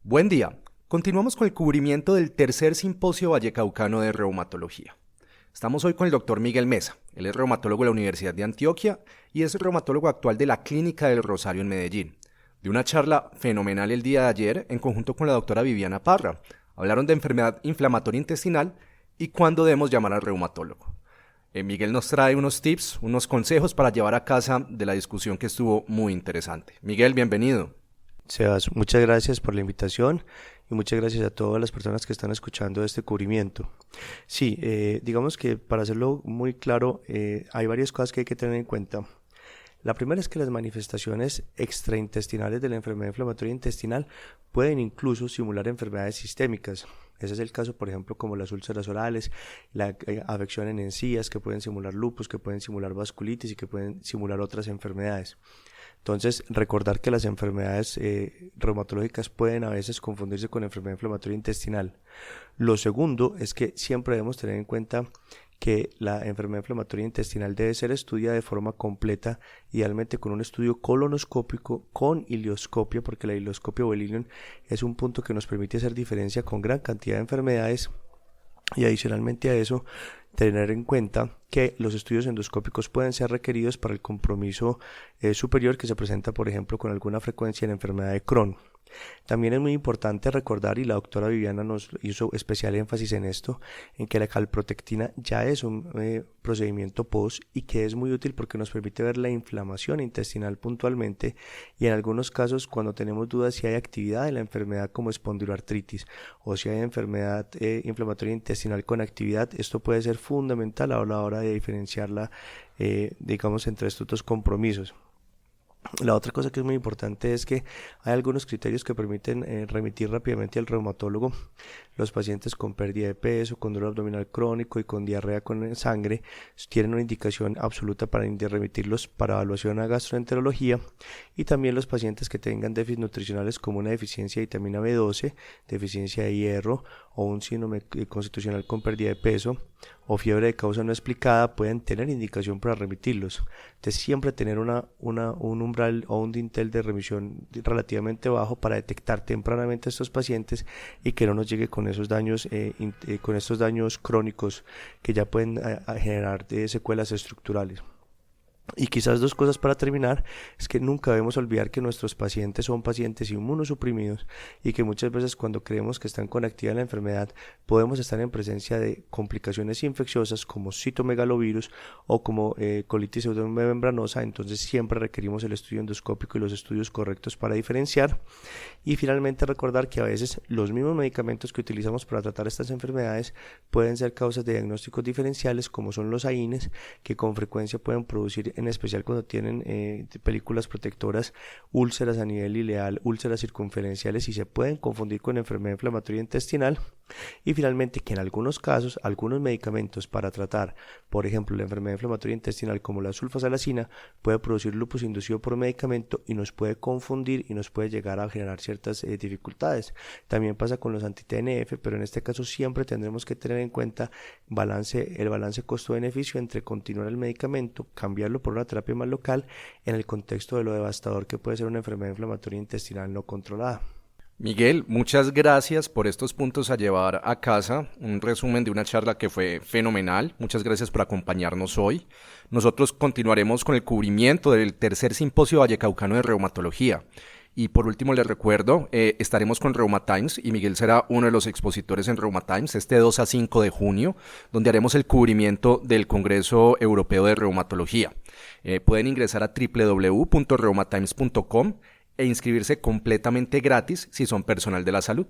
Buen día. Continuamos con el cubrimiento del tercer simposio vallecaucano de reumatología. Estamos hoy con el doctor Miguel Mesa. Él es reumatólogo de la Universidad de Antioquia y es el reumatólogo actual de la Clínica del Rosario en Medellín. De una charla fenomenal el día de ayer en conjunto con la doctora Viviana Parra. Hablaron de enfermedad inflamatoria intestinal y cuándo debemos llamar al reumatólogo. Miguel nos trae unos tips, unos consejos para llevar a casa de la discusión que estuvo muy interesante. Miguel, bienvenido. Sebas, muchas gracias por la invitación y muchas gracias a todas las personas que están escuchando este cubrimiento. Sí, digamos que para hacerlo muy claro, hay varias cosas que hay que tener en cuenta. La primera es que las manifestaciones extraintestinales de la enfermedad inflamatoria intestinal pueden incluso simular enfermedades sistémicas. Ese es el caso, por ejemplo, como las úlceras orales, la afección en encías, que pueden simular lupus, que pueden simular vasculitis y que pueden simular otras enfermedades. Entonces, recordar que las enfermedades reumatológicas pueden a veces confundirse con enfermedad inflamatoria intestinal. Lo segundo es que siempre debemos tener en cuenta que la enfermedad inflamatoria intestinal debe ser estudiada de forma completa, idealmente con un estudio colonoscópico con ileoscopia, porque la ileoscopia o el ilion es un punto que nos permite hacer diferencia con gran cantidad de enfermedades. Y adicionalmente a eso, tener en cuenta que los estudios endoscópicos pueden ser requeridos para el compromiso superior que se presenta, por ejemplo, con alguna frecuencia en la enfermedad de Crohn. También es muy importante recordar, y la doctora Viviana nos hizo especial énfasis en esto, en que la calprotectina ya es un procedimiento post y que es muy útil porque nos permite ver la inflamación intestinal puntualmente y en algunos casos cuando tenemos dudas si hay actividad de la enfermedad como espondiloartritis o si hay enfermedad inflamatoria intestinal con actividad, esto puede ser fundamental a la hora de diferenciarla, digamos, entre estos dos compromisos. La otra cosa que es muy importante es que hay algunos criterios que permiten remitir rápidamente al reumatólogo. Los pacientes con pérdida de peso, con dolor abdominal crónico y con diarrea con sangre tienen una indicación absoluta para remitirlos para evaluación a gastroenterología, y también los pacientes que tengan déficits nutricionales como una deficiencia de vitamina B12, deficiencia de hierro o un síndrome constitucional con pérdida de peso o fiebre de causa no explicada pueden tener indicación para remitirlos. Entonces siempre tener un umbral o un dintel de remisión relativamente bajo para detectar tempranamente a estos pacientes y que no nos llegue con esos daños, con estos daños crónicos que ya pueden generar secuelas estructurales. Y quizás dos cosas para terminar, es que nunca debemos olvidar que nuestros pacientes son pacientes inmunosuprimidos y que muchas veces cuando creemos que están con actividad en la enfermedad podemos estar en presencia de complicaciones infecciosas como citomegalovirus o como colitis pseudomembranosa. Entonces siempre requerimos el estudio endoscópico y los estudios correctos para diferenciar. Y finalmente recordar que a veces los mismos medicamentos que utilizamos para tratar estas enfermedades pueden ser causas de diagnósticos diferenciales como son los AINES, que con frecuencia pueden producir, en especial cuando tienen películas protectoras, úlceras a nivel ileal, úlceras circunferenciales, y se pueden confundir con enfermedad inflamatoria intestinal. Y finalmente que en algunos casos, algunos medicamentos para tratar, por ejemplo, la enfermedad inflamatoria intestinal como la sulfasalacina, puede producir lupus inducido por medicamento y nos puede confundir y nos puede llegar a generar ciertas dificultades. También pasa con los anti-TNF, pero en este caso siempre tendremos que tener en cuenta el balance costo-beneficio entre continuar el medicamento, cambiarlo por una terapia más local en el contexto de lo devastador que puede ser una enfermedad inflamatoria intestinal no controlada. Miguel, muchas gracias por estos puntos a llevar a casa, un resumen de una charla que fue fenomenal. Muchas gracias por acompañarnos hoy. Nosotros continuaremos con el cubrimiento del tercer simposio vallecaucano de reumatología. Y por último les recuerdo, estaremos con Reumatimes y Miguel será uno de los expositores en Reumatimes este 2 a 5 de junio, donde haremos el cubrimiento del Congreso Europeo de Reumatología. Pueden ingresar a www.reumatimes.com e inscribirse completamente gratis si son personal de la salud.